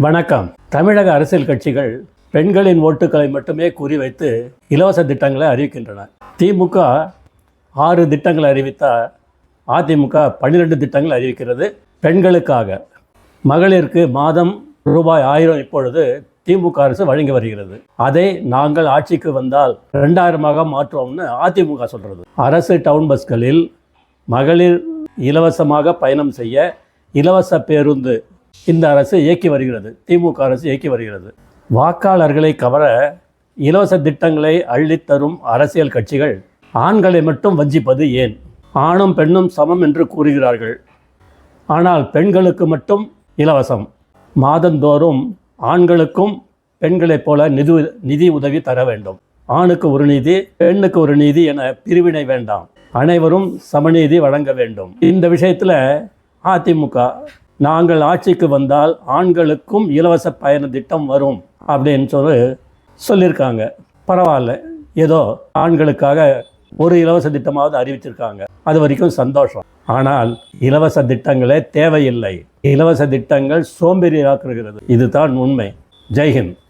வணக்கம். தமிழக அரசியல் கட்சிகள் பெண்களின் ஓட்டுக்களை மட்டுமே குறிவைத்து இலவச திட்டங்களை அறிவிக்கின்றன. திமுக 6 திட்டங்களை அறிவித்தால் அதிமுக 12 திட்டங்கள் அறிவிக்கிறது பெண்களுக்காக. மகளிருக்கு மாதம் ரூபாய் 1000 இப்பொழுது திமுக அரசு வழங்கி வருகிறது. அதை நாங்கள் ஆட்சிக்கு வந்தால் 2000 மாற்றுவோம்னு அதிமுக சொல்கிறது. அரசு டவுன் பஸ்களில் மகளிர் இலவசமாக பயணம் செய்ய இலவச பேருந்து இந்த அரசு இயக்கி வருகிறது. திமுக அரசு இயக்கி வருகிறது. வாக்காளர்களை கவர இலவச திட்டங்களை அள்ளித்தரும் அரசியல் கட்சிகள் ஆண்களை மட்டும் வஞ்சிப்பது ஏன்? ஆணும் பெண்ணும் சமம் என்று கூறுகிறார்கள். ஆனால் பெண்களுக்கு மட்டும் இலவசம். மாதந்தோறும் ஆண்களுக்கும் பெண்களைப் போல நிதி உதவி தர வேண்டும். ஆணுக்கு ஒரு நீதி, பெண்ணுக்கு ஒரு நீதி என பிரிவினை வேண்டாம். அனைவரும் சமநீதி வழங்க வேண்டும். இந்த விஷயத்தில் அதிமுக நாங்கள் ஆட்சிக்கு வந்தால் ஆண்களுக்கும் இலவச பயண திட்டம் வரும் அப்படின்னு சொல்லியிருக்காங்க. பரவாயில்ல, ஏதோ ஆண்களுக்காக ஒரு இலவச திட்டமாவது அறிவிச்சிருக்காங்க. அது வரைக்கும் சந்தோஷம். ஆனால் இலவச திட்டங்களே தேவையில்லை. இலவச திட்டங்கள் சோம்பேறியாக்குகிறது. இதுதான் உண்மை. ஜெய்ஹிந்த்.